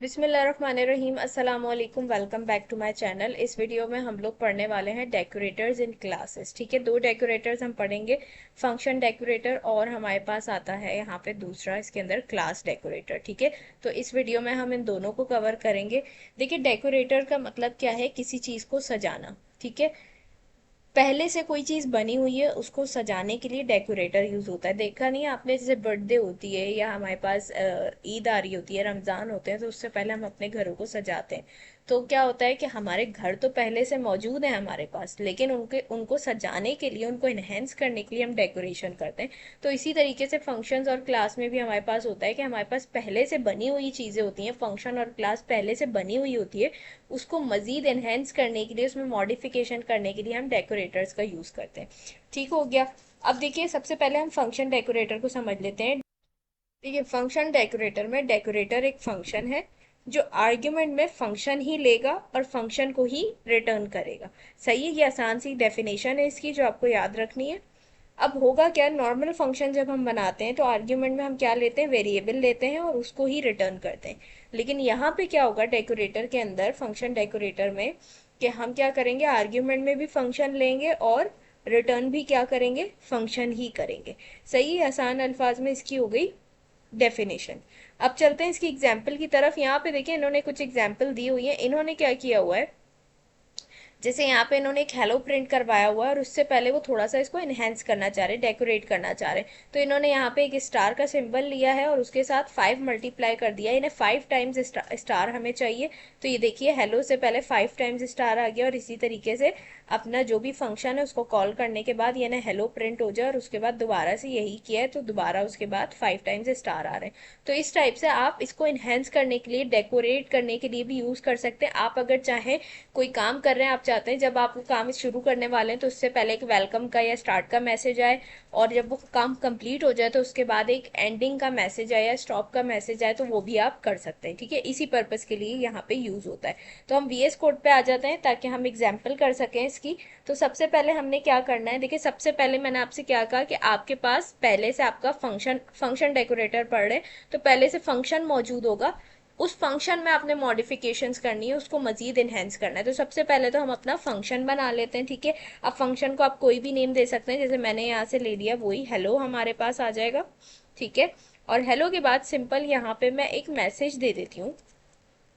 बिस्मिल्लाहिर्रहमानिर्रहीम अस्सलाम वालेकुम। Welcome back to my channel. इस वीडियो में हम लोग पढ़ने वाले हैं डेकोरेटर्स इन क्लासेस। ठीक है, दो डेकोरेटर्स हम पढ़ेंगे, फंक्शन डेकोरेटर और हमारे पास आता है यहाँ पे दूसरा इसके अंदर क्लास डेकोरेटर। ठीक है, तो इस वीडियो में हम इन दोनों को कवर करेंगे। देखिए, डेकोरेटर का मतलब क्या है, किसी चीज़ को सजाना। ठीक है, पहले से कोई चीज बनी हुई है उसको सजाने के लिए डेकोरेटर यूज होता है। देखा नहीं है आपने, जैसे बर्थडे होती है या हमारे पास ईद आ रही होती है, रमजान होते हैं, तो उससे पहले हम अपने घरों को सजाते हैं। तो क्या होता है कि हमारे घर तो पहले से मौजूद है हमारे पास, लेकिन उनके उनको सजाने के लिए, उनको इनहेंस करने के लिए हम डेकोरेशन करते हैं। तो इसी तरीके से फंक्शंस और क्लास में भी हमारे पास होता है कि हमारे पास पहले से बनी हुई चीजें होती हैं, फंक्शन और क्लास पहले से बनी हुई होती है, उसको मजीद एनहेंस करने के लिए, उसमें मॉडिफिकेशन करने के लिए हम डेकोरेटर्स का यूज करते हैं। ठीक हो गया। अब देखिए, सबसे पहले हम फंक्शन डेकोरेटर को समझ लेते हैं। देखिए, फंक्शन डेकोरेटर में डेकोरेटर एक फंक्शन है जो आर्ग्यूमेंट में फंक्शन ही लेगा और फंक्शन को ही रिटर्न करेगा। सही है, ये आसान सी डेफिनेशन है इसकी जो आपको याद रखनी है। अब होगा क्या, नॉर्मल फंक्शन जब हम बनाते हैं तो आर्ग्यूमेंट में हम क्या लेते हैं, वेरिएबल लेते हैं और उसको ही रिटर्न करते हैं। लेकिन यहाँ पे क्या होगा डेकोरेटर के अंदर, फंक्शन डेकोरेटर में, कि हम क्या करेंगे, आर्ग्यूमेंट में भी फंक्शन लेंगे और रिटर्न भी क्या करेंगे, फंक्शन ही करेंगे। सही है, आसान अल्फाज में इसकी हो गई डेफिनेशन। अब चलते हैं इसकी एग्जाम्पल की तरफ। यहाँ पे देखिए, इन्होंने कुछ एग्जाम्पल दी हुई है। इन्होंने क्या किया हुआ है, जैसे यहाँ पे इन्होंने एक हेलो प्रिंट करवाया हुआ है और उससे पहले वो थोड़ा सा इसको इनहेंस करना चाह रहे हैं, डेकोरेट करना चाह रहे हैं। तो इन्होंने यहाँ पे एक स्टार का सिंबल लिया है और उसके साथ 5 मल्टीप्लाई कर दिया है। इन्हें 5 टाइम्स स्टार हमें चाहिए। तो ये देखिए, हेलो से पहले 5 टाइम्स स्टार आ गया और इसी तरीके से अपना जो भी फंक्शन है उसको कॉल करने के बाद ये ना हेलो प्रिंट हो जाए और उसके बाद दोबारा से यही किया है तो दोबारा उसके बाद 5 टाइम्स स्टार आ रहे हैं। तो इस टाइप से आप इसको इनहेंस करने के लिए, डेकोरेट करने के लिए भी यूज कर सकते हैं। आप अगर चाहें, कोई काम कर रहे हैं, आप चाहते हैं जब आप वो काम शुरू करने वाले हैं तो उससे पहले एक वेलकम का या स्टार्ट का मैसेज आए, और जब वो काम कंप्लीट हो जाए तो उसके बाद एक एंडिंग का मैसेज आए या स्टॉप का मैसेज आए, तो वो भी आप कर सकते हैं। ठीक है, इसी पर्पज के लिए यहाँ पे यूज होता है। तो हम वीएस कोड पे आ जाते हैं ताकि हम एग्जाम्पल कर सकें इसकी। तो सबसे पहले हमने क्या करना है, देखिए, सबसे पहले मैंने आपसे क्या कहा कि आपके पास पहले से आपका फंक्शन डेकोरेटर पढ़ रहे हैं, तो पहले से फंक्शन मौजूद होगा, उस फंक्शन में आपने मॉडिफिकेशंस करनी है, उसको मजीद इनहेंस करना है। तो सबसे पहले तो हम अपना फंक्शन बना लेते हैं। ठीक है, अब फंक्शन को आप कोई भी नेम दे सकते हैं, जैसे मैंने यहाँ से ले लिया, वही हेलो हमारे पास आ जाएगा। ठीक है, और हेलो के बाद सिंपल यहाँ पे मैं एक मैसेज दे देती हूँ।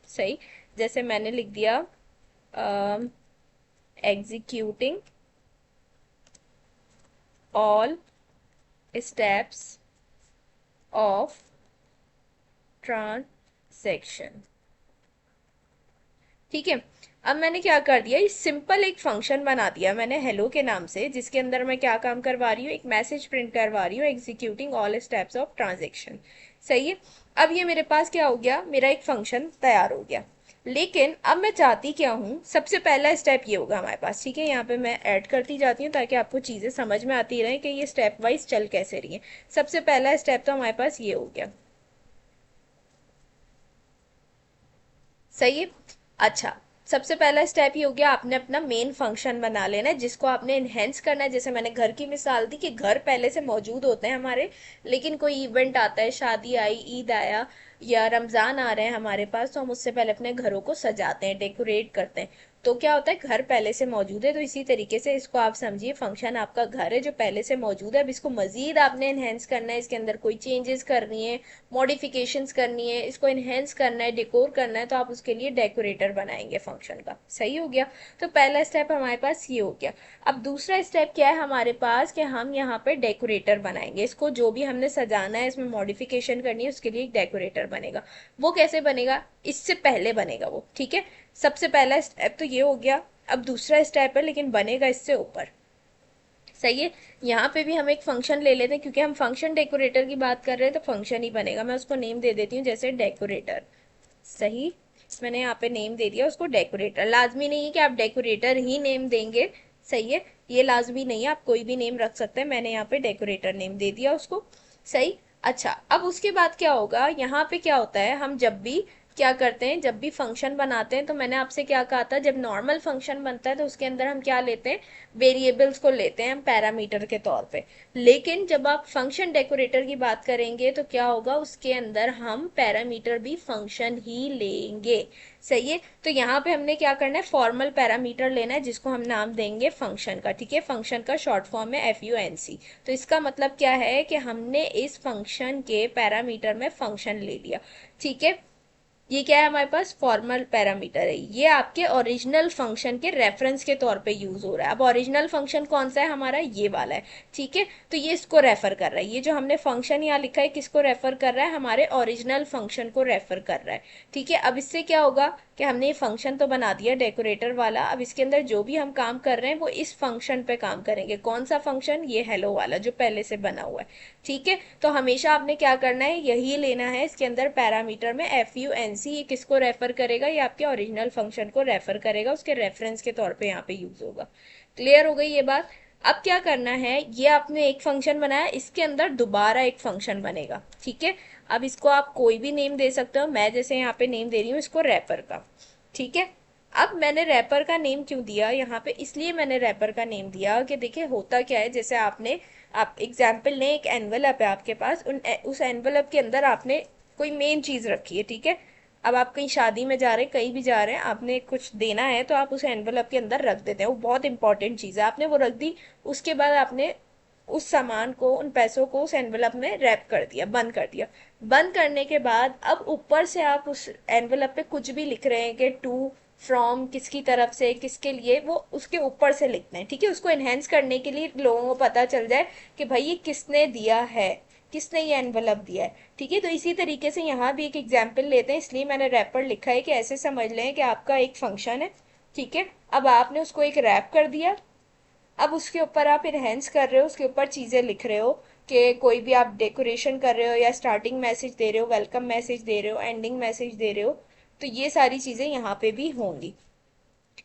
सही, जैसे मैंने लिख दिया executing all steps of transaction. ठीक है, अब मैंने क्या कर दिया, इस सिंपल एक फंक्शन बना दिया मैंने हेलो के नाम से, जिसके अंदर मैं क्या काम करवा रही हूँ, एक मैसेज प्रिंट करवा रही हूँ, executing all steps of transaction. सही है, अब ये मेरे पास क्या हो गया, मेरा एक फंक्शन तैयार हो गया। लेकिन अब मैं चाहती क्या हूँ, सबसे पहला स्टेप ये होगा हमारे पास। ठीक है, यहाँ पे मैं ऐड करती जाती हूँ ताकि आपको चीजें समझ में आती रहे कि ये स्टेप वाइज चल कैसे रही है। सबसे पहला स्टेप तो हमारे पास ये हो गया। सही है, अच्छा, सबसे पहला स्टेप ये हो गया, आपने अपना मेन फंक्शन बना लेना है जिसको आपने इनहेंस करना है। जैसे मैंने घर की मिसाल दी कि घर पहले से मौजूद होते हैं हमारे, लेकिन कोई इवेंट आता है, शादी आई, ईद आया या रमजान आ रहे हैं हमारे पास, तो हम उससे पहले अपने घरों को सजाते हैं, डेकोरेट करते हैं। तो क्या होता है, घर पहले से मौजूद है, तो इसी तरीके से इसको आप समझिए, फंक्शन आपका घर है जो पहले से मौजूद है। अब इसको मजीद आपने इनहेंस करना है, इसके अंदर कोई चेंजेस करनी है, मॉडिफिकेशंस करनी है, इसको इनहेंस करना है, डेकोर करना है, तो आप उसके लिए डेकोरेटर बनाएंगे फंक्शन का। सही हो गया, तो पहला स्टेप हमारे पास ये हो गया। अब दूसरा स्टेप क्या है हमारे पास, कि हम यहाँ पे डेकोरेटर बनाएंगे, इसको जो भी हमने सजाना है, इसमें मॉडिफिकेशन करनी है, उसके लिए एक डेकोरेटर बनेगा। वो कैसे बनेगा, इससे पहले बनेगा वो। ठीक है, सबसे पहला स्टेप तो ये हो गया। अब दूसरा स्टेप है, लेकिन बनेगा इससे ऊपर। सही है, यहाँ पे भी हम एक फंक्शन ले लेते हैं, क्योंकि हम फंक्शन डेकोरेटर की बात कर रहे हैं तो फंक्शन ही बनेगा। मैं उसको नेम दे देती हूँ, जैसे डेकोरेटर। सही, मैंने यहाँ पे नेम दे दिया उसको डेकोरेटर। लाजमी नहीं है कि आप डेकोरेटर ही नेम देंगे। सही है, ये लाजमी नहीं है, आप कोई भी नेम रख सकते हैं। मैंने यहाँ पे डेकोरेटर नेम दे दिया उसको। सही, अच्छा, अब उसके बाद क्या होगा, यहाँ पे क्या होता है, हम जब भी क्या करते हैं, जब भी फंक्शन बनाते हैं तो मैंने आपसे क्या कहा था, जब नॉर्मल फंक्शन बनता है तो उसके अंदर हम क्या लेते हैं, वेरिएबल्स को लेते हैं हम पैरामीटर के तौर पे। लेकिन जब आप फंक्शन डेकोरेटर की बात करेंगे तो क्या होगा, उसके अंदर हम पैरामीटर भी फंक्शन ही लेंगे। सही है, तो यहाँ पे हमने क्या करना है, फॉर्मल पैरामीटर लेना है जिसको हम नाम देंगे फंक्शन का। ठीक है, फंक्शन का शॉर्ट फॉर्म है FUNC। तो इसका मतलब क्या है कि हमने इस फंक्शन के पैरामीटर में फंक्शन ले लिया। ठीक है, ये क्या है, हमारे पास फॉर्मल पैरामीटर है, ये आपके ओरिजिनल फंक्शन के रेफरेंस के तौर पे यूज हो रहा है। अब ओरिजिनल फंक्शन कौन सा है हमारा, ये वाला है। ठीक है, तो ये इसको रेफर कर रहा है, ये जो हमने फंक्शन यहाँ लिखा है किसको रेफर कर रहा है, हमारे ओरिजिनल फंक्शन को रेफर कर रहा है। ठीक है, अब इससे क्या होगा कि हमने ये फंक्शन तो बना दिया डेकोरेटर वाला, अब इसके अंदर जो भी हम काम कर रहे हैं वो इस फंक्शन पे काम करेंगे। कौन सा फंक्शन, ये हेलो वाला जो पहले से बना हुआ है। ठीक है, तो हमेशा आपने क्या करना है, यही लेना है इसके अंदर पैरामीटर में FUNC। ये किसको रेफर करेगा, ये आपके ओरिजिनल फंक्शन को रेफर करेगा, उसके रेफरेंस के तौर पे यहाँ पे यूज होगा। क्लियर हो गई ये बात। अब क्या करना है, ये आपने एक फंक्शन बनाया, इसके अंदर दोबारा एक फंक्शन बनेगा। ठीक है, अब इसको आप कोई भी नेम दे सकते हो, मैं जैसे यहाँ पे नेम दे रही हूँ इसको रैपर का। ठीक है, अब मैंने रैपर का नेम क्यों दिया यहाँ पे, इसलिए मैंने रैपर का नेम दिया कि देखिए होता क्या है, जैसे आपने, आप एग्जाम्पल लें, एक एनवलप है आपके पास, उस एनवलप के अंदर आपने कोई मेन चीज रखी है। ठीक है, अब आप कहीं शादी में जा रहे हैं, कहीं भी जा रहे हैं, आपने कुछ देना है तो आप उस एनवलप के अंदर रख देते हैं, वो बहुत इंपॉर्टेंट चीज है, आपने वो रख दी। उसके बाद आपने उस सामान को, उन पैसों को उस एनवलप में रैप कर दिया, बंद कर दिया। बंद करने के बाद अब ऊपर से आप उस एनवलप पे कुछ भी लिख रहे हैं कि टू, फ्रॉम, किसकी तरफ से, किसके लिए, वो उसके ऊपर से लिखना है। ठीक है, उसको एनहेंस करने के लिए लोगों को पता चल जाए कि भाई ये किसने दिया है, किसने ये एनवलप दिया है। ठीक है, तो इसी तरीके से यहाँ भी एक एग्जाम्पल लेते हैं, इसलिए मैंने रैपर लिखा है कि ऐसे समझ लें कि आपका एक फंक्शन है। ठीक है, अब आपने उसको एक रैप कर दिया, अब उसके ऊपर आप इनहेंस कर रहे हो, उसके ऊपर चीजें लिख रहे हो कि कोई भी आप डेकोरेशन कर रहे हो, या स्टार्टिंग मैसेज दे रहे हो, वेलकम मैसेज दे रहे हो, एंडिंग मैसेज दे रहे हो, तो ये सारी चीजें यहाँ पे भी होंगी।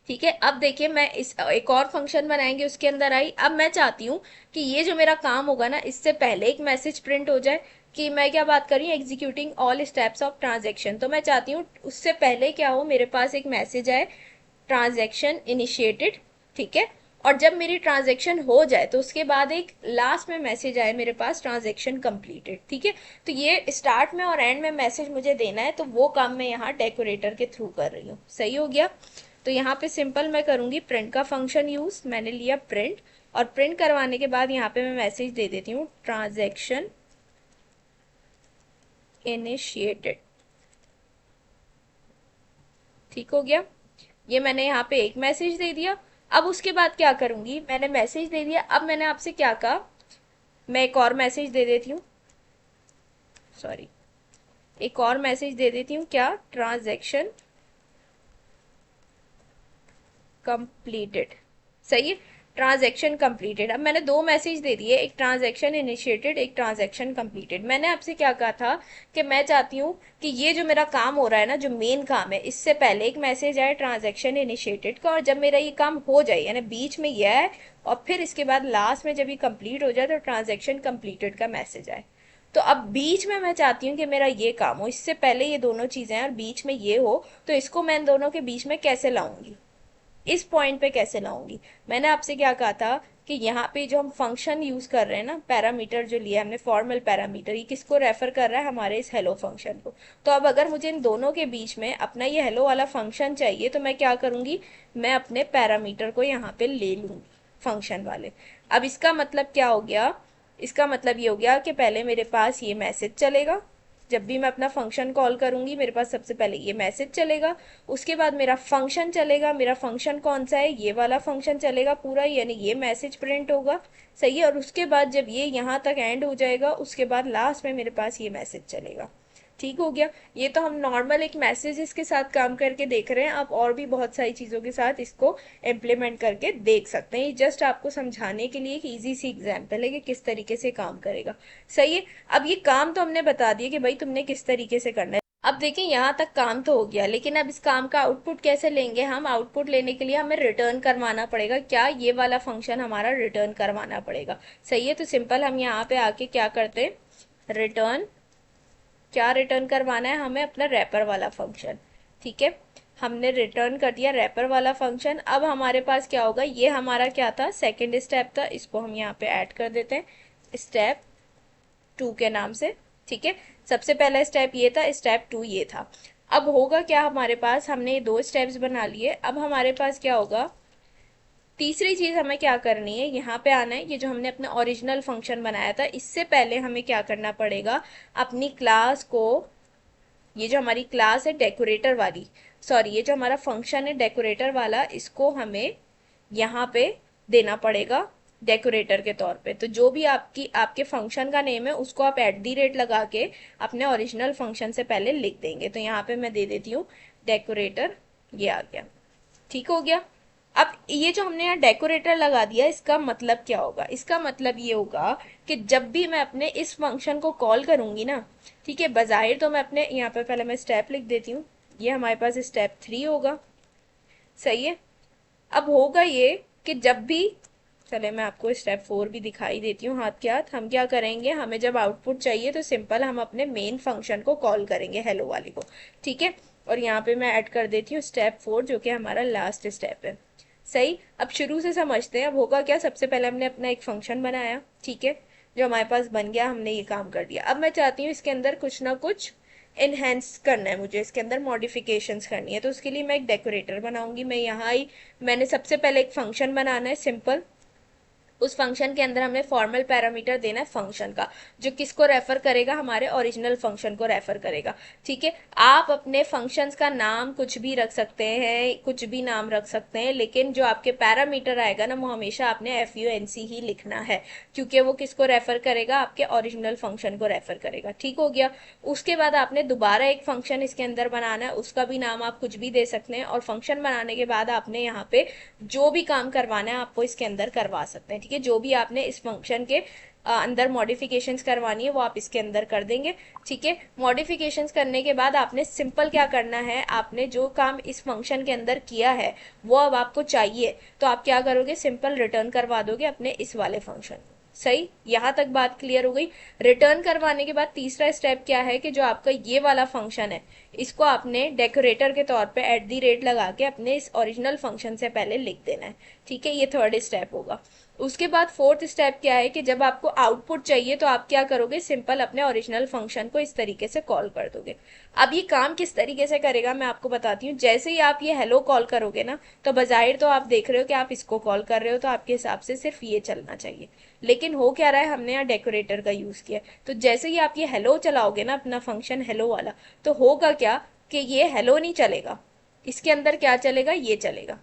ठीक है, अब देखिए मैं इस एक और फंक्शन बनाएंगे उसके अंदर आई, अब मैं चाहती हूँ कि ये जो मेरा काम होगा ना, इससे पहले एक मैसेज प्रिंट हो जाए। कि मैं क्या बात कर रही हूँ, executing all steps of transaction, तो मैं चाहती हूँ उससे पहले क्या हो, मेरे पास एक मैसेज आए, ट्रांजैक्शन इनिशिएटेड। ठीक है, और जब मेरी ट्रांजैक्शन हो जाए तो उसके बाद एक लास्ट में मैसेज आए मेरे पास, ट्रांजैक्शन कंप्लीटेड। ठीक है, तो ये स्टार्ट में और एंड में मैसेज मुझे देना है, तो वो काम मैं यहाँ डेकोरेटर के थ्रू कर रही हूँ। सही हो गया, तो यहाँ पे सिंपल मैं करूंगी प्रिंट का फंक्शन यूज, मैंने लिया प्रिंट, और प्रिंट करवाने के बाद यहाँ पे मैं मैसेज दे देती हूँ ट्रांजैक्शन इनिशिएटेड। ठीक हो गया, ये मैंने यहाँ पे एक मैसेज दे दिया। अब उसके बाद क्या करूंगी, मैंने मैसेज दे दिया, अब मैंने आपसे क्या कहा, मैं एक और मैसेज दे देती हूँ, सॉरी, एक और मैसेज दे देती हूँ, क्या, ट्रांजैक्शन कंप्लीटेड। सही है, ट्रांजैक्शन कंप्लीटेड। अब मैंने दो मैसेज दे दिए, एक ट्रांजैक्शन इनिशिएटेड, एक ट्रांजैक्शन कंप्लीटेड। मैंने आपसे क्या कहा था कि मैं चाहती हूँ कि ये जो मेरा काम हो रहा है ना, जो मेन काम है, इससे पहले एक मैसेज आए ट्रांजैक्शन इनिशिएटेड का, और जब मेरा ये काम हो जाए, यानी बीच में यह है, और फिर इसके बाद लास्ट में जब ये कंप्लीट हो जाए तो ट्रांजैक्शन कंप्लीटेड का मैसेज आए। तो अब बीच में मैं चाहती हूँ कि मेरा ये काम हो, इससे पहले ये दोनों चीजें और बीच में ये हो, तो इसको मैं इन दोनों के बीच में कैसे लाऊंगी, इस पॉइंट पे कैसे लाऊंगी। मैंने आपसे क्या कहा था कि यहाँ पे जो हम फंक्शन यूज कर रहे हैं ना, पैरामीटर जो लिया हमने फॉर्मल पैरामीटर, ये किसको रेफर कर रहा है, हमारे इस हेलो फंक्शन को। तो अब अगर मुझे इन दोनों के बीच में अपना ये हेलो वाला फंक्शन चाहिए, तो मैं क्या करूंगी, मैं अपने पैरामीटर को यहाँ पे ले लूंगी, फंक्शन वाले। अब इसका मतलब क्या हो गया, इसका मतलब ये हो गया कि पहले मेरे पास ये मैसेज चलेगा, जब भी मैं अपना फंक्शन कॉल करूंगी मेरे पास सबसे पहले ये मैसेज चलेगा, उसके बाद मेरा फंक्शन चलेगा, मेरा फंक्शन कौन सा है, ये वाला फंक्शन चलेगा पूरा, यानी ये मैसेज प्रिंट होगा। सही है, और उसके बाद जब ये यहाँ तक एंड हो जाएगा, उसके बाद लास्ट में मेरे पास ये मैसेज चलेगा। ठीक हो गया, ये तो हम नॉर्मल एक मैसेजेस के साथ काम करके देख रहे हैं, आप और भी बहुत सारी चीज़ों के साथ इसको इम्प्लीमेंट करके देख सकते हैं। ये जस्ट आपको समझाने के लिए एक इजी सी एग्जाम्पल है कि किस तरीके से काम करेगा। सही है, अब ये काम तो हमने बता दिया कि भाई तुमने किस तरीके से करना है। अब देखिए यहाँ तक काम तो हो गया, लेकिन अब इस काम का आउटपुट कैसे लेंगे हम, आउटपुट लेने के लिए हमें रिटर्न करवाना पड़ेगा, क्या, ये वाला फंक्शन हमारा रिटर्न करवाना पड़ेगा। सही है, तो सिंपल हम यहाँ पे आके क्या करते हैं, रिटर्न क्या रिटर्न करवाना है हमें? अपना रैपर वाला फंक्शन। ठीक है, हमने रिटर्न कर दिया रैपर वाला फंक्शन। अब हमारे पास क्या होगा, ये हमारा क्या था, सेकंड स्टेप था, इसको हम यहाँ पे ऐड कर देते हैं स्टेप 2 के नाम से। ठीक है, सबसे पहला स्टेप ये था, स्टेप 2 ये था। अब होगा क्या हमारे पास, हमने ये 2 स्टेप्स बना लिए, अब हमारे पास क्या होगा, तीसरी चीज हमें क्या करनी है, यहाँ पे आना है, ये जो हमने अपना ओरिजिनल फंक्शन बनाया था, इससे पहले हमें क्या करना पड़ेगा, अपनी क्लास को, ये जो हमारी क्लास है डेकोरेटर वाली, सॉरी ये जो हमारा फंक्शन है डेकोरेटर वाला, इसको हमें यहाँ पे देना पड़ेगा डेकोरेटर के तौर पे। तो जो भी आपकी आपके फंक्शन का नेम है उसको आप @ लगा के अपने ओरिजिनल फंक्शन से पहले लिख देंगे। तो यहाँ पे मैं दे देती हूँ डेकोरेटर, ये आ गया। ठीक हो गया। अब ये जो हमने यहाँ डेकोरेटर लगा दिया, इसका मतलब क्या होगा, इसका मतलब ये होगा कि जब भी मैं अपने इस फंक्शन को कॉल करूंगी ना, ठीक है, बजाहिर तो मैं अपने यहाँ पे पहले मैं स्टेप लिख देती हूँ, ये हमारे पास स्टेप 3 होगा, सही है। अब होगा ये कि जब भी, चले मैं आपको स्टेप 4 भी दिखाई देती हूँ हाथ के हाथ। हम क्या करेंगे, हमें जब आउटपुट चाहिए तो सिंपल हम अपने मेन फंक्शन को कॉल करेंगे, हेलो वाले को। ठीक है, और यहाँ पे मैं ऐड कर देती हूँ स्टेप 4 जो कि हमारा लास्ट स्टेप है। सही, अब शुरू से समझते हैं। अब होगा क्या, सबसे पहले हमने अपना एक फंक्शन बनाया, ठीक है, जो हमारे पास बन गया, हमने ये काम कर दिया। अब मैं चाहती हूँ इसके अंदर कुछ ना कुछ इनहेंस करना है, मुझे इसके अंदर मॉडिफिकेशंस करनी है, तो उसके लिए मैं एक डेकोरेटर बनाऊंगी। मैं यहाँ ही, मैंने सबसे पहले एक फंक्शन बनाना है सिंपल, उस फंक्शन के अंदर हमें फॉर्मल पैरामीटर देना है फंक्शन का, जो किसको रेफर करेगा, हमारे ओरिजिनल फंक्शन को रेफर करेगा। ठीक है, आप अपने फंक्शंस का नाम कुछ भी रख सकते हैं, कुछ भी नाम रख सकते हैं, लेकिन जो आपके पैरामीटर आएगा ना, वो हमेशा आपने FUNC ही लिखना है, क्योंकि वो किसको रेफर करेगा, आपके ओरिजिनल फंक्शन को रेफर करेगा। ठीक हो गया। उसके बाद आपने दोबारा एक फंक्शन इसके अंदर बनाना है, उसका भी नाम आप कुछ भी दे सकते हैं, और फंक्शन बनाने के बाद आपने यहाँ पे जो भी काम करवाना है आपको इसके अंदर करवा सकते हैं। ठीक है, जो भी आपने इस फंक्शन के अंदर मॉडिफिकेशंस करवानी है वो आप इसके अंदर कर देंगे। ठीक है, मॉडिफिकेशंस करने के बाद आपने सिंपल क्या करना है, आपने जो काम इस फंक्शन के अंदर किया है वो अब आपको चाहिए, तो आप क्या करोगे, सिंपल रिटर्न करवा दोगे अपने इस वाले फंक्शन। सही, यहां तक बात क्लियर हो गई। रिटर्न करवाने के बाद तीसरा स्टेप क्या है कि जो आपका ये वाला फंक्शन है, इसको आपने डेकोरेटर के तौर पे @ लगा के अपने इस ओरिजिनल फंक्शन से पहले लिख देना है। ठीक है, ये थर्ड स्टेप होगा। उसके बाद फोर्थ स्टेप क्या है कि जब आपको आउटपुट चाहिए तो आप क्या करोगे, सिंपल अपने ओरिजिनल फंक्शन को इस तरीके से कॉल कर दोगे। अब ये काम किस तरीके से करेगा मैं आपको बताती हूँ। जैसे ही आप ये हेलो कॉल करोगे ना, तो बजाहिर तो आप देख रहे हो कि आप इसको कॉल कर रहे हो, तो आपके हिसाब से सिर्फ ये चलना चाहिए, लेकिन हो क्या रहा है, हमने यहाँ डेकोरेटर का यूज किया। तो जैसे ही आप ये हेलो चलाओगे ना, अपना फंक्शन हेलो वाला, तो होगा क्या कि ये हेलो नहीं चलेगा, इसके अंदर क्या चलेगा, ये चलेगा।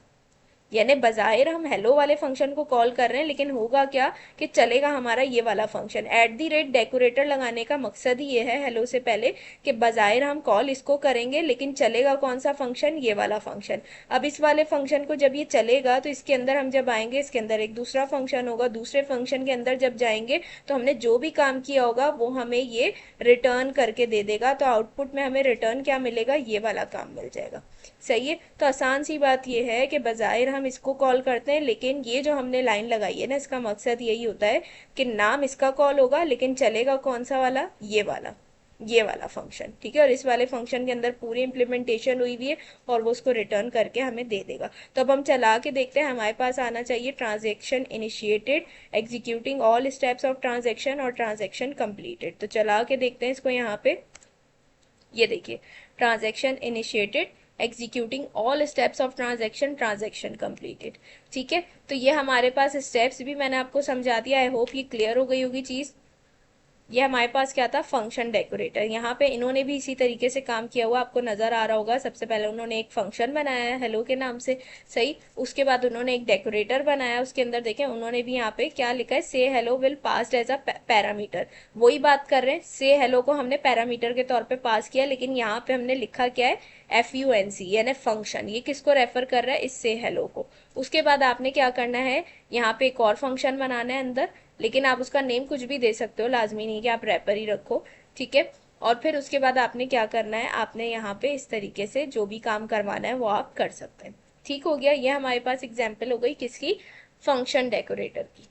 यानी बजाहिर हम हेलो वाले फंक्शन को कॉल कर रहे हैं, लेकिन होगा क्या कि चलेगा हमारा ये वाला फंक्शन। @ डेकोरेटर लगाने का मकसद ही ये है हेलो से पहले, कि बजाहिर हम कॉल इसको करेंगे, लेकिन चलेगा कौन सा फंक्शन, ये वाला फंक्शन। अब इस वाले फंक्शन को जब ये चलेगा तो इसके अंदर हम जब आएंगे, इसके अंदर एक दूसरा फंक्शन होगा, दूसरे फंक्शन के अंदर जब जाएंगे तो हमने जो भी काम किया होगा वो हमें ये रिटर्न करके दे देगा। तो आउटपुट में हमें रिटर्न क्या मिलेगा, ये वाला काम मिल जाएगा। सही है, तो आसान सी बात यह है कि बजाहिर हम इसको कॉल करते हैं, लेकिन ये जो हमने लाइन लगाई है ना, इसका मकसद यही होता है कि नाम इसका कॉल होगा, लेकिन चलेगा कौन सा वाला, ये वाला फंक्शन। ठीक है, और इस वाले फंक्शन के अंदर पूरी इंप्लीमेंटेशन हुई हुई है, और वो उसको रिटर्न करके हमें दे देगा। तो अब हम चला के देखते हैं, हमारे पास आना चाहिए transaction initiated, executing all steps of transaction, और ट्रांजेक्शन कंप्लीटेड। तो चला के देखते हैं इसको, यहाँ पे ये देखिए, transaction initiated, executing all steps of transaction, transaction completed. ठीक है, तो ये हमारे पास स्टेप्स भी मैंने आपको समझा दिया। आई होप ये क्लियर हो गई होगी चीज। ये हमारे पास क्या था, फंक्शन डेकोरेटर। यहाँ पे इन्होंने भी इसी तरीके से काम किया हुआ आपको नजर आ रहा होगा। सबसे पहले उन्होंने एक फंक्शन बनाया है हेलो के नाम से, सही। उसके बाद उन्होंने एक डेकोरेटर बनाया, उसके अंदर देखें उन्होंने भी यहाँ पे क्या लिखा है, say hello will passed as a parameter. वही बात कर रहे हैं, से हेलो को हमने पैरामीटर के तौर पे पास किया, लेकिन यहाँ पे हमने लिखा क्या है, FUNC यानी फंक्शन। ये किसको रेफर कर रहा है, इस से हेलो को। उसके बाद आपने क्या करना है, यहाँ पे एक और फंक्शन बनाना है अंदर, लेकिन आप उसका नेम कुछ भी दे सकते हो, लाजमी नहीं कि आप रैपर ही रखो। ठीक है, और फिर उसके बाद आपने क्या करना है, आपने यहाँ पे इस तरीके से जो भी काम करवाना है वो आप कर सकते हैं। ठीक हो गया, ये हमारे पास एग्जाम्पल हो गई किसकी, फंक्शन डेकोरेटर की।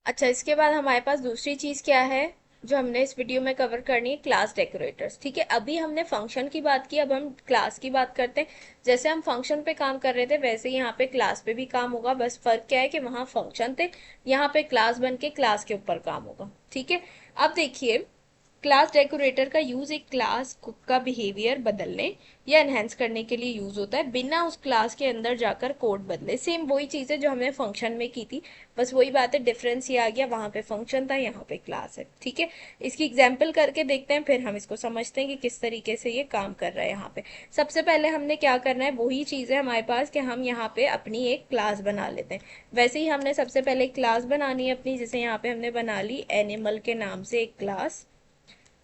अच्छा, इसके बाद हमारे पास दूसरी चीज क्या है, जो हमने इस वीडियो में कवर करनी है क्लास डेकोरेटर्स। ठीक है, अभी हमने फंक्शन की बात की, अब हम क्लास की बात करते हैं। जैसे हम फंक्शन पे काम कर रहे थे वैसे ही यहाँ पे क्लास पे भी काम होगा, बस फर्क क्या है कि वहाँ फंक्शन थे, यहाँ पे क्लास बन के क्लास के ऊपर काम होगा। ठीक है, अब देखिए, क्लास डेकोरेटर का यूज एक क्लास का बिहेवियर बदलने या एनहेंस करने के लिए यूज होता है, बिना उस क्लास के अंदर जाकर कोड बदले। सेम वही चीज है जो हमने फंक्शन में की थी, बस वही बात है, डिफरेंस ये आ गया, वहां पे फंक्शन था, यहाँ पे क्लास है। ठीक है, इसकी एग्जाम्पल करके देखते हैं, फिर हम इसको समझते हैं कि किस तरीके से ये काम कर रहा है। यहाँ पे सबसे पहले हमने क्या करना है, वही चीज है हमारे पास कि हम यहाँ पे अपनी एक क्लास बना लेते हैं। वैसे ही हमने सबसे पहले क्लास बनानी है अपनी, जैसे यहाँ पे हमने बना ली एनिमल के नाम से एक क्लास।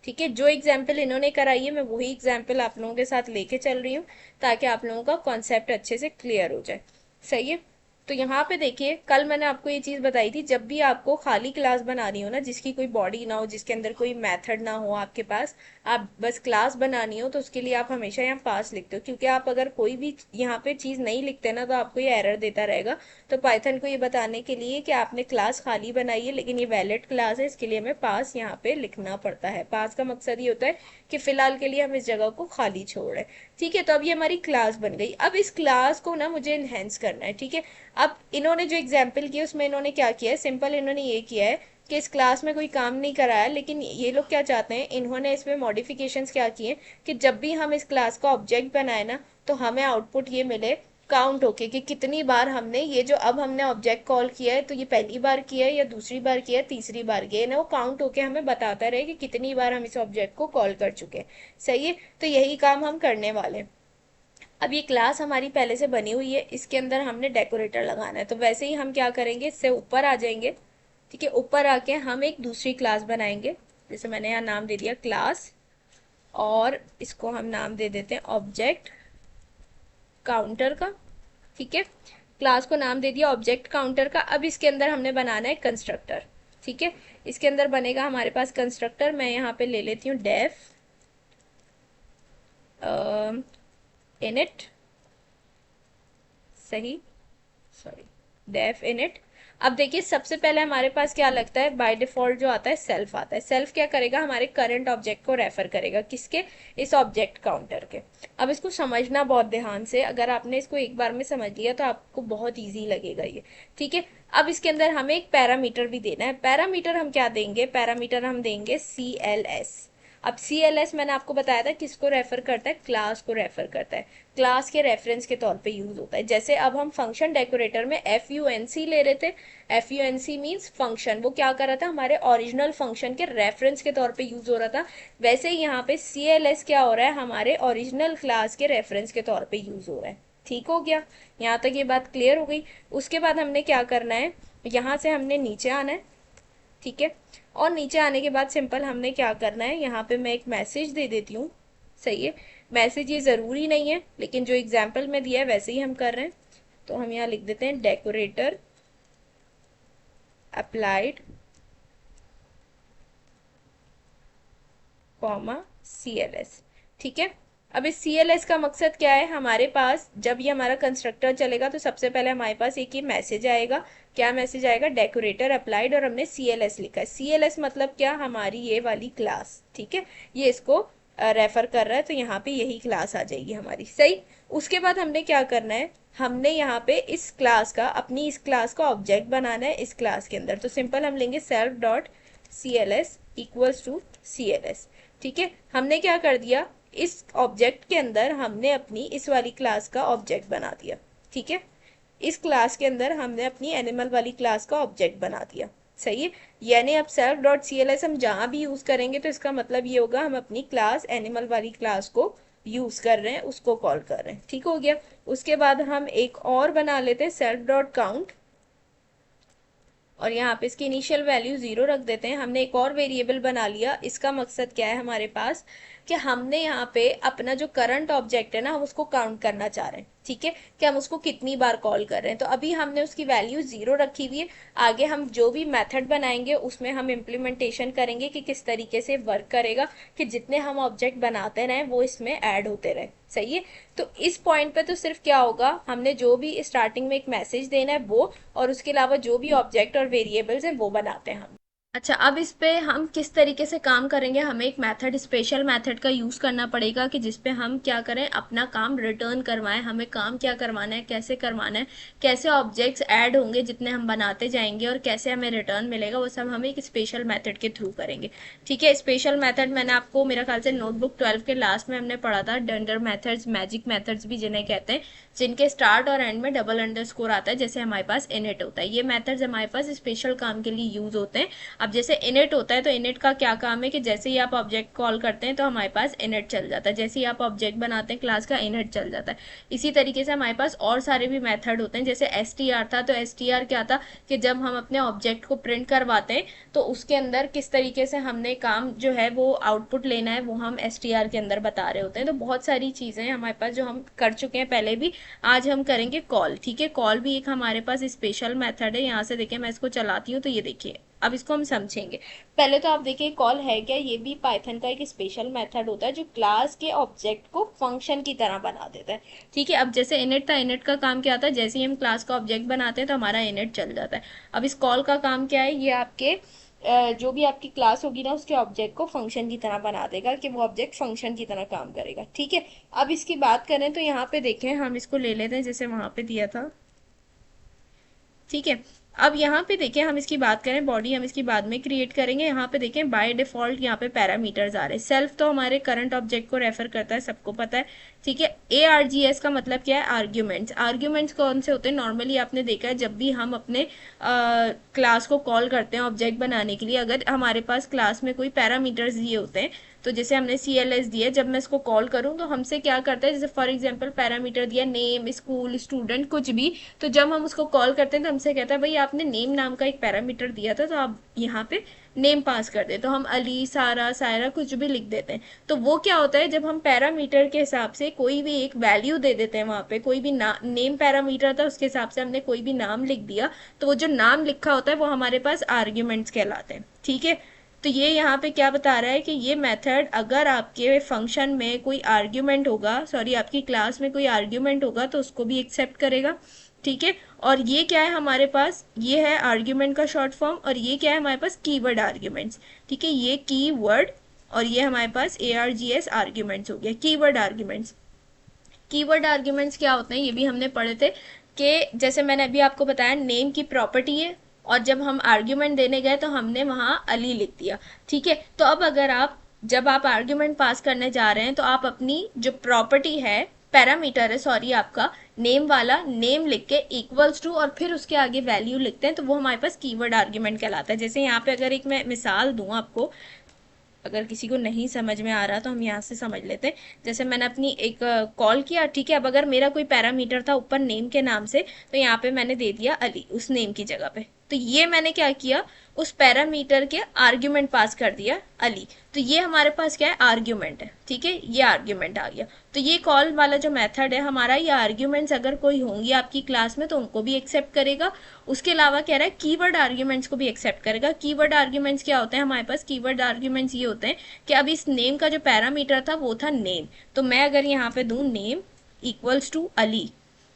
ठीक है, जो एग्जाम्पल इन्होंने कराई है मैं वही एग्जाम्पल आप लोगों के साथ लेके चल रही हूँ, ताकि आप लोगों का कॉन्सेप्ट अच्छे से क्लियर हो जाए। सही है, तो यहाँ पे देखिए, कल मैंने आपको ये चीज बताई थी, जब भी आपको खाली क्लास बनानी हो ना, जिसकी कोई बॉडी ना हो, जिसके अंदर कोई मेथड ना हो आपके पास, आप बस क्लास बनानी हो, तो उसके लिए आप हमेशा यहाँ पास लिखते हो, क्योंकि आप अगर कोई भी यहाँ पे चीज नहीं लिखते ना तो आपको ये एरर देता रहेगा। तो पाइथन को ये बताने के लिए कि आपने क्लास खाली बनाई है लेकिन ये वैलिड क्लास है, इसके लिए हमें पास यहाँ पे लिखना पड़ता है। पास का मकसद ये होता है कि फिलहाल के लिए हम इस जगह को खाली छोड़ रहे हैं। ठीक है, तो अब ये हमारी क्लास बन गई। अब इस क्लास को ना मुझे इनहेंस करना है। ठीक है, अब इन्होंने जो एग्जाम्पल किया उसमें इन्होंने क्या किया है, सिंपल इन्होंने ये किया है कि इस क्लास में कोई काम नहीं कराया, लेकिन ये लोग क्या चाहते हैं, इन्होंने इसमें मॉडिफिकेशंस क्या किए कि जब भी हम इस क्लास का ऑब्जेक्ट बनाए ना, तो हमें आउटपुट ये मिले काउंट होके कि कितनी बार हमने ये जो अब हमने ऑब्जेक्ट कॉल किया है, तो ये पहली बार किया है या दूसरी बार किया है, तीसरी बार किया है ना, वो काउंट होके हमें बताता रहे कि कितनी बार हम इस ऑब्जेक्ट को कॉल कर चुके हैं। सही है, तो यही काम हम करने वाले हैं। अब ये क्लास हमारी पहले से बनी हुई है, इसके अंदर हमने डेकोरेटर लगाना है, तो वैसे ही हम क्या करेंगे, इससे ऊपर आ जाएंगे। ठीक है, ऊपर आके हम एक दूसरी क्लास बनाएंगे, जैसे मैंने यहाँ नाम दे दिया क्लास, और इसको हम नाम दे देते हैं ऑब्जेक्ट काउंटर का। ठीक है, क्लास को नाम दे दिया ऑब्जेक्ट काउंटर का। अब इसके अंदर हमने बनाना है कंस्ट्रक्टर। ठीक है, इसके अंदर बनेगा हमारे पास कंस्ट्रक्टर, मैं यहाँ पे ले लेती हूँ डेफ इनिट, सही, सॉरी, डेफ इनिट। अब देखिए, सबसे पहले हमारे पास क्या लगता है, बाय डिफॉल्ट जो आता है सेल्फ आता है। सेल्फ क्या करेगा, हमारे करंट ऑब्जेक्ट को रेफर करेगा, किसके, इस ऑब्जेक्ट काउंटर के। अब इसको समझना बहुत ध्यान से, अगर आपने इसको एक बार में समझ लिया तो आपको बहुत ईजी लगेगा ये। ठीक है, अब इसके अंदर हमें एक पैरामीटर भी देना है। पैरामीटर हम क्या देंगे, पैरामीटर हम देंगे CLS। अब CLS मैंने आपको बताया था किसको रेफर करता है, क्लास को रेफर करता है, क्लास के रेफरेंस के तौर पे यूज होता है। जैसे अब हम फंक्शन डेकोरेटर में FUNC ले रहे थे, FUNC मीन्स फंक्शन, वो क्या कर रहा था, हमारे ओरिजिनल फंक्शन के रेफरेंस के तौर पे यूज हो रहा था। वैसे ही यहाँ पे CLS क्या हो रहा है, हमारे ओरिजिनल क्लास के रेफरेंस के तौर पे यूज हो रहा है। ठीक हो गया, यहाँ तक ये बात क्लियर हो गई। उसके बाद हमने क्या करना है, यहाँ से हमने नीचे आना है। ठीक है, और नीचे आने के बाद सिंपल हमने क्या करना है, यहाँ पे मैं एक मैसेज दे देती हूँ। सही है, मैसेज ये ज़रूरी नहीं है, लेकिन जो एग्जाम्पल में दिया है वैसे ही हम कर रहे हैं, तो हम यहाँ लिख देते हैं डेकोरेटर अप्लाइड कॉमा CLS। ठीक है, अब इस CLS का मकसद क्या है, हमारे पास जब ये हमारा कंस्ट्रक्टर चलेगा तो सबसे पहले हमारे पास एक ये मैसेज आएगा। क्या मैसेज आएगा, डेकोरेटर अप्लाइड, और हमने CLS लिखा है। CLS मतलब क्या, हमारी ये वाली क्लास। ठीक है, ये इसको रेफर कर रहा है, तो यहाँ पे यही क्लास आ जाएगी हमारी। सही, उसके बाद हमने क्या करना है, हमने यहाँ पे इस क्लास का, अपनी इस क्लास का ऑब्जेक्ट बनाना है इस क्लास के अंदर। तो सिंपल हम लेंगे self dot CLS equals to CLS। ठीक है, हमने क्या कर दिया, इस ऑब्जेक्ट के अंदर हमने अपनी इस वाली क्लास का ऑब्जेक्ट बना दिया। ठीक है, इस क्लास के अंदर हमने अपनी एनिमल वाली क्लास का ऑब्जेक्ट बना दिया। सही है, यानी अब सेल्फ डॉट CLS हम जहां भी यूज करेंगे तो इसका मतलब ये होगा हम अपनी क्लास एनिमल वाली क्लास को यूज कर रहे हैं, उसको कॉल कर रहे हैं। ठीक हो गया, उसके बाद हम एक और बना लेते हैं सेल्फ डॉट काउंट, और यहाँ पे इसकी इनिशियल वैल्यू 0 रख देते हैं। हमने एक और वेरिएबल बना लिया, इसका मकसद क्या है हमारे पास, कि हमने यहाँ पे अपना जो करंट ऑब्जेक्ट है ना, हम उसको काउंट करना चाह रहे हैं। ठीक है, कि हम उसको कितनी बार कॉल कर रहे हैं, तो अभी हमने उसकी वैल्यू 0 रखी हुई है। आगे हम जो भी मेथड बनाएंगे उसमें हम इम्प्लीमेंटेशन करेंगे कि किस तरीके से वर्क करेगा, कि जितने हम ऑब्जेक्ट बनाते रहे वो इसमें ऐड होते रहे। सही है, तो इस पॉइंट पे तो सिर्फ क्या होगा, हमने जो भी स्टार्टिंग में एक मैसेज देना है वो, और उसके अलावा जो भी ऑब्जेक्ट और वेरिएबल्स हैं वो बनाते हैं हम। अच्छा, अब इस पे हम किस तरीके से काम करेंगे, हमें एक मेथड, स्पेशल मेथड का यूज़ करना पड़ेगा कि जिसपे हम क्या करें, अपना काम रिटर्न करवाएं। हमें काम क्या करवाना है, कैसे करवाना है, कैसे ऑब्जेक्ट्स ऐड होंगे जितने हम बनाते जाएंगे, और कैसे हमें रिटर्न मिलेगा, वो सब हम एक स्पेशल मेथड के थ्रू करेंगे। ठीक है, स्पेशल मेथड मैंने आपको मेरा ख्याल से नोटबुक 12 के लास्ट में हमने पढ़ा था, डंडर मेथड्स, मैजिक मेथड्स भी जिन्हें कहते हैं, जिनके स्टार्ट और एंड में डबल अंडरस्कोर आता है, जैसे हमारे पास इनिट होता है। ये मेथड्स हमारे पास स्पेशल काम के लिए यूज होते हैं। अब जैसे इनिट होता है, तो इनिट का क्या काम है कि जैसे ही आप ऑब्जेक्ट कॉल करते हैं तो हमारे पास इनिट चल जाता है, जैसे ही आप ऑब्जेक्ट बनाते हैं क्लास का, इनिट चल जाता है। इसी तरीके से हमारे पास और सारे भी मेथड होते हैं, जैसे एसटीआर था, तो एसटीआर क्या था कि जब हम अपने ऑब्जेक्ट को प्रिंट करवाते हैं तो उसके अंदर किस तरीके से हमने काम जो है वो आउटपुट लेना है, वो हम एसटीआर के अंदर बता रहे होते हैं। तो बहुत सारी चीज़ें हैं हमारे पास जो हम कर चुके हैं पहले भी। आज हम करेंगे कॉल। ठीक है, कॉल भी एक हमारे पास स्पेशल मेथड है। यहाँ से देखिए मैं इसको चलाती हूँ तो ये देखिए, अब इसको हम समझेंगे। पहले तो आप देखिए कॉल है क्या, ये भी पाइथन का एक स्पेशल मेथड होता है जो क्लास के ऑब्जेक्ट को फंक्शन की तरह बना देता है। ठीक है, अब जैसे इनिट था, इनिट का काम क्या था, जैसे ही हम क्लास का ऑब्जेक्ट बनाते हैं तो हमारा इनिट चल जाता है। अब इस कॉल का काम क्या है, ये आपके जो भी आपकी क्लास होगी ना, उसके ऑब्जेक्ट को फंक्शन की तरह बना देगा कि वो ऑब्जेक्ट फंक्शन की तरह काम करेगा। ठीक है, अब इसकी बात करें तो यहाँ पे देखें, हम इसको ले लेते हैं जैसे वहां पे दिया था। ठीक है, अब यहाँ पे देखें, हम इसकी बात करें, बॉडी हम इसकी बाद में क्रिएट करेंगे। यहाँ पे देखें बाय डिफॉल्ट यहाँ पे पैरामीटर्स आ रहे हैं। सेल्फ तो हमारे करंट ऑब्जेक्ट को रेफर करता है, सबको पता है। ठीक है, ARGS का मतलब क्या है, आर्ग्यूमेंट्स। आर्ग्यूमेंट्स कौन से होते हैं, नॉर्मली आपने देखा है जब भी हम अपने क्लास को कॉल करते हैं ऑब्जेक्ट बनाने के लिए, अगर हमारे पास क्लास में कोई पैरामीटर्स दिए होते हैं, तो जैसे हमने CLS दिया, जब मैं इसको कॉल करूं तो हमसे क्या करता है, जैसे फॉर एग्जांपल पैरामीटर दिया नेम, स्कूल, स्टूडेंट, कुछ भी, तो जब हम उसको कॉल करते हैं तो हमसे कहता है भाई आपने नेम नाम का एक पैरामीटर दिया था, तो आप यहाँ पे नेम पास कर दे, तो हम अली, सारा, सायरा कुछ भी लिख देते हैं। तो वो क्या होता है, जब हम पैरामीटर के हिसाब से कोई भी एक वैल्यू दे देते हैं, वहां पे कोई भी नेम पैरामीटर था, उसके हिसाब से हमने कोई भी नाम लिख दिया, तो वो जो नाम लिखा होता है वो हमारे पास आर्ग्यूमेंट्स कहलाते हैं। ठीक है, तो ये यहाँ पे क्या बता रहा है कि ये मेथड, अगर आपके फंक्शन में कोई आर्ग्यूमेंट होगा, सॉरी आपकी क्लास में कोई आर्ग्यूमेंट होगा, तो उसको भी एक्सेप्ट करेगा। ठीक है, और ये क्या है हमारे पास, ये है आर्ग्यूमेंट का शॉर्ट फॉर्म, और ये क्या है हमारे पास, कीवर्ड आर्ग्यूमेंट्स। ठीक है, ये कीवर्ड, और ये हमारे पास ARGS आर्ग्यूमेंट्स हो गया, कीवर्ड आर्ग्यूमेंट्स। कीवर्ड आर्ग्यूमेंट्स क्या होते हैं, ये भी हमने पढ़े थे कि जैसे मैंने अभी आपको बताया, नेम की प्रॉपर्टी है, और जब हम आर्ग्यूमेंट देने गए तो हमने वहां अली लिख दिया। ठीक है, तो अब अगर आप, जब आप आर्ग्यूमेंट पास करने जा रहे हैं तो आप अपनी जो प्रॉपर्टी है, पैरामीटर है सॉरी आपका, नेम वाला, नेम लिख के इक्वल्स टू और फिर उसके आगे वैल्यू लिखते हैं, तो वो हमारे पास कीवर्ड आर्ग्यूमेंट कहलाता है। जैसे यहाँ पे अगर एक मैं मिसाल दूं आपको, अगर किसी को नहीं समझ में आ रहा तो हम यहाँ से समझ लेते हैं। जैसे मैंने अपनी एक कॉल किया, ठीक है, अब अगर मेरा कोई पैरामीटर था ऊपर नेम के नाम से, तो यहाँ पे मैंने दे दिया अली उस नेम की जगह पे, तो ये मैंने क्या किया, उस पैरामीटर के आर्ग्यूमेंट पास कर दिया अली, तो ये हमारे पास क्या है, आर्ग्यूमेंट है। ठीक है, ये आर्ग्यूमेंट आ गया। तो ये कॉल वाला जो मेथड है हमारा, ये आर्ग्यूमेंट्स अगर कोई होंगी आपकी क्लास में तो उनको भी एक्सेप्ट करेगा। उसके अलावा कह रहा है कीवर्ड आर्ग्यूमेंट्स को भी एक्सेप्ट करेगा। कीवर्ड आर्ग्यूमेंट्स क्या होते हैं हमारे पास, कीवर्ड आर्ग्यूमेंट्स ये होते हैं कि अब इस नेम का जो पैरामीटर था वो था नेम, तो मैं अगर यहाँ पे दूं नेम इक्वल्स टू अली,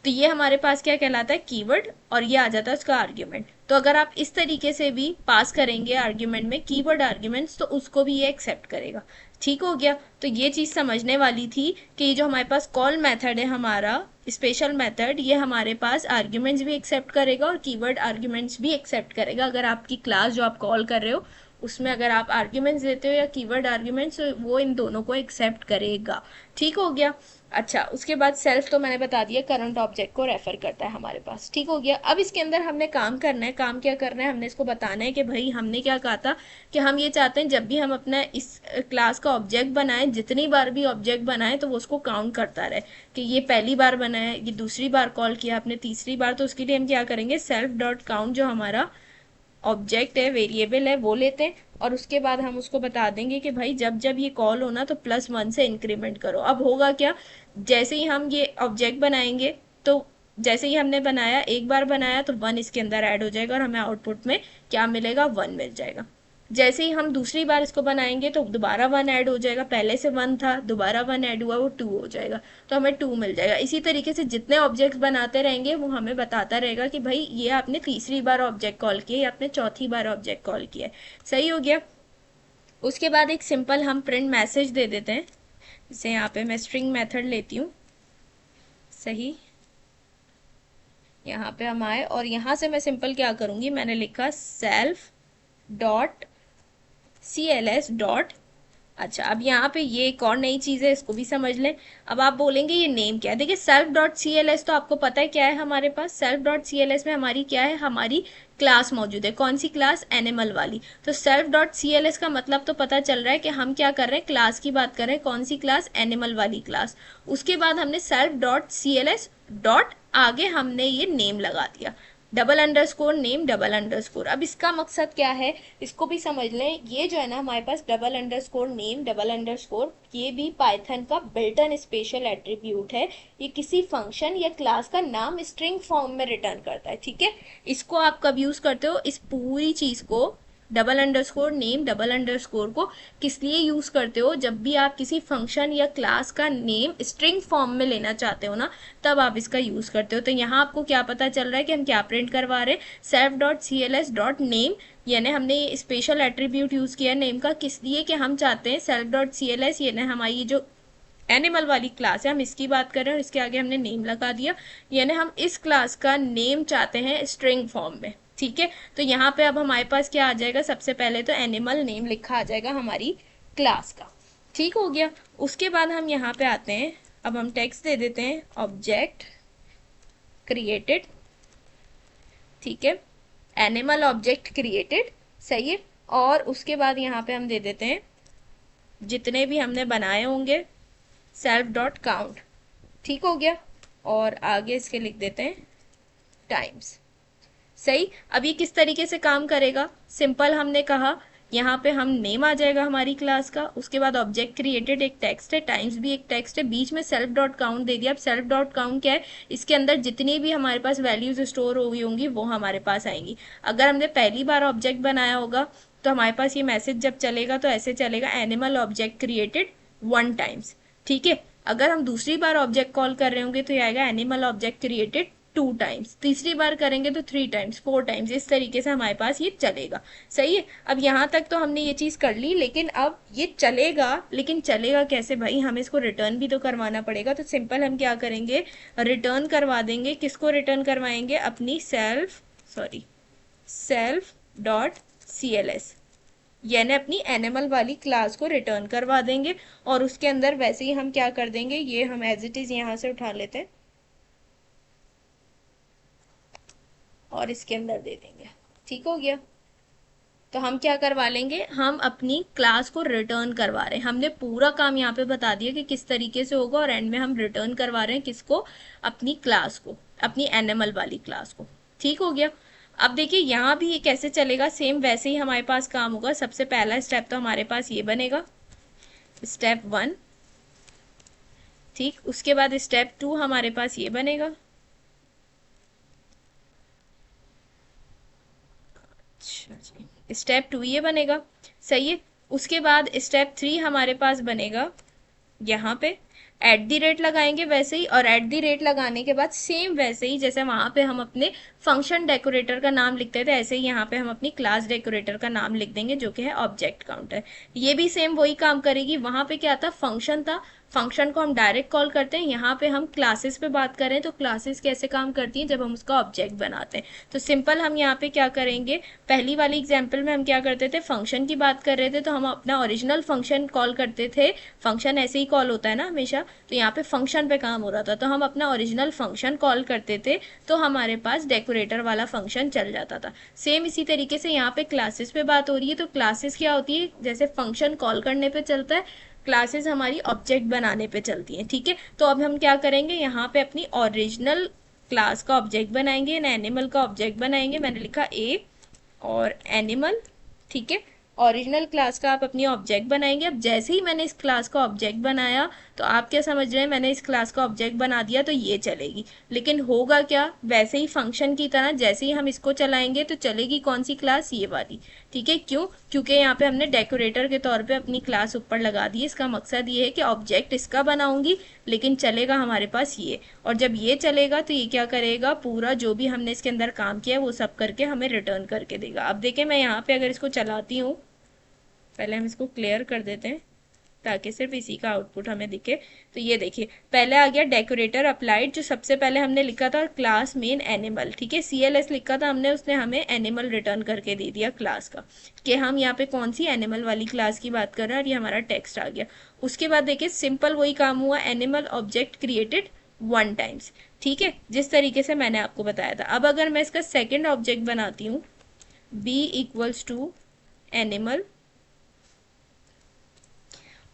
तो ये हमारे पास क्या कहलाता है, कीवर्ड, और ये आ जाता है उसका आर्ग्यूमेंट। तो अगर आप इस तरीके से भी पास करेंगे आर्ग्यूमेंट में कीवर्ड आर्ग्यूमेंट्स, तो उसको भी ये एक्सेप्ट करेगा। ठीक हो गया, तो ये चीज समझने वाली थी कि जो हमारे पास कॉल मेथड है हमारा स्पेशल मेथड, ये हमारे पास आर्ग्यूमेंट्स भी एक्सेप्ट करेगा और कीवर्ड आर्ग्यूमेंट्स भी एक्सेप्ट करेगा। अगर आपकी क्लास जो आप कॉल कर रहे हो उसमें अगर आप आर्ग्यूमेंट्स देते हो या कीवर्ड आर्ग्यूमेंट्स, तो वो इन दोनों को एक्सेप्ट करेगा। ठीक हो गया। अच्छा, उसके बाद सेल्फ तो मैंने बता दिया, करंट ऑब्जेक्ट को रेफर करता है हमारे पास। ठीक हो गया, अब इसके अंदर हमने काम करना है। काम क्या करना है, हमने इसको बताना है कि भाई हमने क्या कहा था कि हम ये चाहते हैं जब भी हम अपना इस क्लास का ऑब्जेक्ट बनाएं, जितनी बार भी ऑब्जेक्ट बनाएं तो वो उसको काउंट करता रहे कि ये पहली बार बनाया, ये दूसरी बार कॉल किया आपने, तीसरी बार, तो उसके लिए हम क्या करेंगे, सेल्फ डॉट काउंट जो हमारा ऑब्जेक्ट है, वेरिएबल है, वो लेते हैं, और उसके बाद हम उसको बता देंगे कि भाई जब जब ये कॉल होना तो +1 से इंक्रीमेंट करो। अब होगा क्या, जैसे ही हम ये ऑब्जेक्ट बनाएंगे, तो जैसे ही हमने बनाया, एक बार बनाया तो 1 इसके अंदर ऐड हो जाएगा और हमें आउटपुट में क्या मिलेगा, 1 मिल जाएगा। जैसे ही हम दूसरी बार इसको बनाएंगे तो दोबारा 1 ऐड हो जाएगा, पहले से 1 था, दोबारा 1 ऐड हुआ, वो 2 हो जाएगा, तो हमें 2 मिल जाएगा। इसी तरीके से जितने ऑब्जेक्ट्स बनाते रहेंगे वो हमें बताता रहेगा कि भाई ये आपने तीसरी बार ऑब्जेक्ट कॉल किया या आपने चौथी बार ऑब्जेक्ट कॉल किया है। सही हो गया। उसके बाद एक सिंपल हम प्रिंट मैसेज दे देते हैं, जैसे यहाँ पे मैं स्ट्रिंग मेथड लेती हूँ। सही, यहाँ पे हम आए और यहाँ से मैं सिंपल क्या करूँगी, मैंने लिखा सेल्फ डॉट CLS डॉट। अच्छा, अब यहाँ पे ये एक और नई चीज़ है, इसको भी समझ लें। अब आप बोलेंगे ये नेम क्या है, देखिए सेल्फ डॉट CLS तो आपको पता है क्या है, हमारे पास सेल्फ डॉट CLS में हमारी क्या है, हमारी क्लास मौजूद है। कौन सी क्लास, एनिमल वाली। तो सेल्फ डॉट CLS का मतलब तो पता चल रहा है कि हम क्या कर रहे हैं, क्लास की बात कर रहे हैं। कौन सी क्लास, एनिमल वाली क्लास। उसके बाद हमने सेल्फ डॉट CLS डॉट आगे हमने ये नेम लगा दिया, double underscore name double underscore. अब इसका मकसद क्या है, इसको भी समझ लें। ये जो है ना हमारे पास double underscore name double underscore, ये भी पाइथन का बिल्ट इन स्पेशल एट्रीब्यूट है। ये किसी फंक्शन या क्लास का नाम स्ट्रिंग फॉर्म में रिटर्न करता है, ठीक है। इसको आप कब यूज करते हो, इस पूरी चीज को double underscore name double underscore को किस लिए यूज करते हो, जब भी आप किसी फंक्शन या क्लास का नेम स्ट्रिंग फॉर्म में लेना चाहते हो ना, तब आप इसका यूज करते हो। तो यहाँ आपको क्या पता चल रहा है कि हम क्या प्रिंट करवा रहे हैं, self dot CLS dot name, यानी हमने स्पेशल एट्रीब्यूट यूज किया नेम का, किस लिए कि हम चाहते हैं सेल्फ डॉट CLS, यानी हमारी जो एनिमल वाली क्लास है हम इसकी बात कर रहे हैं और इसके आगे हमने नेम लगा दिया, यानी हम इस क्लास का नेम चाहते हैं स्ट्रिंग फॉर्म में, ठीक है। तो यहाँ पे अब हमारे पास क्या आ जाएगा, सबसे पहले तो एनिमल नेम लिखा आ जाएगा हमारी क्लास का, ठीक हो गया। उसके बाद हम यहाँ पे आते हैं, अब हम टेक्स्ट दे देते हैं ऑब्जेक्ट क्रिएटेड, ठीक है, एनिमल ऑब्जेक्ट क्रिएटेड, सही है। और उसके बाद यहाँ पे हम दे देते हैं जितने भी हमने बनाए होंगे सेल्फ डॉट काउंट, ठीक हो गया। और आगे इसके लिख देते हैं टाइम्स, सही। अब ये किस तरीके से काम करेगा, सिंपल हमने कहा यहाँ पे हम नेम आ जाएगा हमारी क्लास का, उसके बाद ऑब्जेक्ट क्रिएटेड एक टेक्स्ट है, टाइम्स भी एक टेक्स्ट है, बीच में सेल्फ डॉट काउंट दे दिया। अब सेल्फ डॉट काउंट क्या है, इसके अंदर जितनी भी हमारे पास वैल्यूज स्टोर हो गई होंगी वो हमारे पास आएंगी। अगर हमने पहली बार ऑब्जेक्ट बनाया होगा तो हमारे पास ये मैसेज जब चलेगा तो ऐसे चलेगा, एनिमल ऑब्जेक्ट क्रिएटेड 1 टाइम्स, ठीक है। अगर हम दूसरी बार ऑब्जेक्ट कॉल कर रहे होंगे तो ये आएगा एनिमल ऑब्जेक्ट क्रिएटेड 2 टाइम्स, तीसरी बार करेंगे तो 3 टाइम्स, 4 टाइम्स, इस तरीके से हमारे पास ये चलेगा, सही है। अब यहाँ तक तो हमने ये चीज कर ली, लेकिन अब ये चलेगा, लेकिन चलेगा कैसे भाई, हमें इसको रिटर्न भी तो करवाना पड़ेगा। तो सिंपल हम क्या करेंगे, रिटर्न करवा देंगे। किसको रिटर्न करवाएंगे, अपनी सेल्फ डॉट CLS, यानी अपनी एनिमल वाली क्लास को रिटर्न करवा देंगे। और उसके अंदर वैसे ही हम क्या कर देंगे, ये हम एज इट इज यहाँ से उठा लेते हैं और इसके अंदर दे देंगे, ठीक हो गया। तो हम क्या करवा लेंगे, हम अपनी क्लास को रिटर्न करवा रहे हैं। हमने पूरा काम यहाँ पे बता दिया कि किस तरीके से होगा, और एंड में हम रिटर्न करवा रहे हैं किसको, अपनी क्लास को, अपनी एनिमल वाली क्लास को, ठीक हो गया। अब देखिए यहाँ भी ये कैसे चलेगा, सेम वैसे ही हमारे पास काम होगा। सबसे पहला स्टेप तो हमारे पास ये बनेगा, स्टेप 1, ठीक। उसके बाद स्टेप 2 हमारे पास ये बनेगा, स्टेप 2 ये बनेगा, सही है। उसके बाद स्टेप 3 हमारे पास बनेगा, यहाँ पे @ लगाएंगे वैसे ही, और @ लगाने के बाद सेम वैसे ही जैसे वहां पे हम अपने फंक्शन डेकोरेटर का नाम लिखते थे, ऐसे ही यहाँ पे हम अपनी क्लास डेकोरेटर का नाम लिख देंगे जो कि है ऑब्जेक्ट काउंटर। ये भी सेम वही काम करेगी। वहां पे क्या था, फंक्शन था, फंक्शन को हम डायरेक्ट कॉल करते हैं। यहाँ पे हम क्लासेस पे बात करें तो क्लासेस कैसे काम करती हैं, जब हम उसका ऑब्जेक्ट बनाते हैं। तो सिंपल हम यहाँ पे क्या करेंगे, पहली वाली एग्जाम्पल में हम क्या करते थे, फंक्शन की बात कर रहे थे तो हम अपना ओरिजिनल फंक्शन कॉल करते थे, फंक्शन ऐसे ही कॉल होता है ना हमेशा, तो यहाँ पे फंक्शन पे काम हो रहा था तो हम अपना ओरिजिनल फंक्शन कॉल करते थे, तो हमारे पास डेकोरेटर वाला फंक्शन चल जाता था। सेम इसी तरीके से यहाँ पे क्लासेस पे बात हो रही है, तो क्लासेस क्या होती है, जैसे फंक्शन कॉल करने पे चलता है, क्लासेस हमारी ऑब्जेक्ट बनाने पे चलती हैं, ठीक है। तो अब हम क्या करेंगे, यहाँ पे अपनी ओरिजिनल क्लास का ऑब्जेक्ट बनाएंगे ना एनिमल का ऑब्जेक्ट बनाएंगे। मैंने लिखा ए और एनिमल, ठीक है। ओरिजिनल क्लास का आप अपनी ऑब्जेक्ट बनाएंगे। अब जैसे ही मैंने इस क्लास का ऑब्जेक्ट बनाया तो आप क्या समझ रहे हैं, मैंने इस क्लास का ऑब्जेक्ट बना दिया तो ये चलेगी, लेकिन होगा क्या, वैसे ही फंक्शन की तरह जैसे ही हम इसको चलाएंगे तो चलेगी कौन सी क्लास, ये वाली। ठीक है, क्यों, क्योंकि यहाँ पे हमने डेकोरेटर के तौर पे अपनी क्लास ऊपर लगा दी। इसका मकसद ये है कि ऑब्जेक्ट इसका बनाऊंगी लेकिन चलेगा हमारे पास ये, और जब ये चलेगा तो ये क्या करेगा, पूरा जो भी हमने इसके अंदर काम किया वो सब करके हमें रिटर्न करके देगा। अब देखें मैं यहाँ पे अगर इसको चलाती हूँ, पहले हम इसको क्लियर कर देते हैं ताकि सिर्फ इसी का आउटपुट हमें दिखे। तो ये देखिए पहले आ गया डेकोरेटर अप्लाइड, जो सबसे पहले हमने लिखा था क्लास मेन एनिमल, ठीक है, CLS लिखा था हमने, उसने हमें एनिमल रिटर्न करके दे दिया क्लास का, कि हम यहाँ पे कौन सी एनिमल वाली क्लास की बात कर रहे हैं, और ये हमारा टेक्स्ट आ गया। उसके बाद देखिए सिंपल वही काम हुआ, एनिमल ऑब्जेक्ट क्रिएटेड 1 टाइम्स, ठीक है, जिस तरीके से मैंने आपको बताया था। अब अगर मैं इसका सेकेंड ऑब्जेक्ट बनाती हूँ, b इक्वल्स टू एनिमल,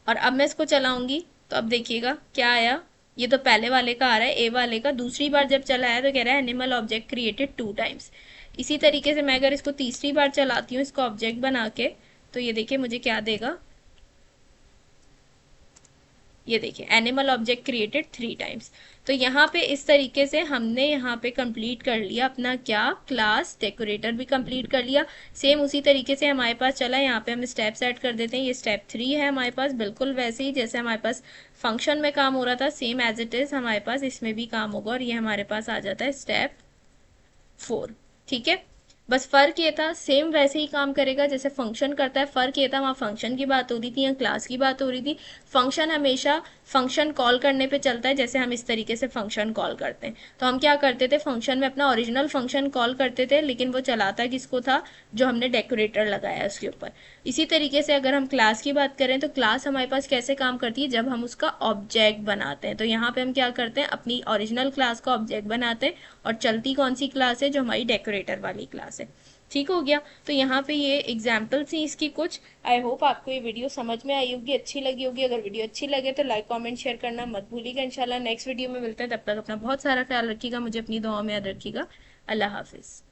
और अब मैं इसको चलाऊंगी तो अब देखिएगा क्या आया, ये तो पहले वाले का आ रहा है, ए वाले का। दूसरी बार जब चला है तो कह रहा है एनिमल ऑब्जेक्ट क्रिएटेड 2 टाइम्स। इसी तरीके से मैं अगर इसको तीसरी बार चलाती हूँ इसको ऑब्जेक्ट बना के, तो ये देखिए मुझे क्या देगा, ये देखिए एनिमल ऑब्जेक्ट क्रिएटेड 3 टाइम्स। तो यहाँ पे इस तरीके से हमने यहाँ पे कंप्लीट कर लिया अपना क्या, क्लास डेकोरेटर भी कंप्लीट कर लिया। सेम उसी तरीके से हमारे पास चला, यहाँ पे हम स्टेप्स ऐड कर देते हैं, ये स्टेप 3 है हमारे पास, बिल्कुल वैसे ही जैसे हमारे पास फंक्शन में काम हो रहा था सेम एज इट इज हमारे पास इसमें भी काम होगा, और ये हमारे पास आ जाता है स्टेप 4। ठीक है, बस फर्क ये था, सेम वैसे ही काम करेगा जैसे फंक्शन करता है, फर्क ये था वहाँ फंक्शन की बात हो रही थी या क्लास की बात हो रही थी। फंक्शन हमेशा फंक्शन कॉल करने पे चलता है, जैसे हम इस तरीके से फंक्शन कॉल करते हैं। तो हम क्या करते थे, फंक्शन में अपना ओरिजिनल फंक्शन कॉल करते थे, लेकिन वो चलाता किसको था, जो हमने डेकोरेटर लगाया उसके ऊपर। इसी तरीके से अगर हम क्लास की बात करें तो क्लास हमारे पास कैसे काम करती है, जब हम उसका ऑब्जेक्ट बनाते हैं। तो यहाँ पे हम क्या करते हैं, अपनी ओरिजिनल क्लास का ऑब्जेक्ट बनाते हैं, और चलती कौन सी क्लास है, जो हमारी डेकोरेटर वाली क्लास है। ठीक हो गया, तो यहाँ पे ये एग्जाम्पल थी इसकी कुछ। आई होप आपको ये वीडियो समझ में आई होगी, अच्छी लगी होगी। अगर वीडियो अच्छी लगे तो लाइक कमेंट शेयर करना मत भूलिएगा। इंशाल्लाह नेक्स्ट वीडियो में मिलते हैं, तब तक अपना बहुत सारा ख्याल रखिएगा, मुझे अपनी दुआ में याद रखिएगा। अल्लाह हाफिज़।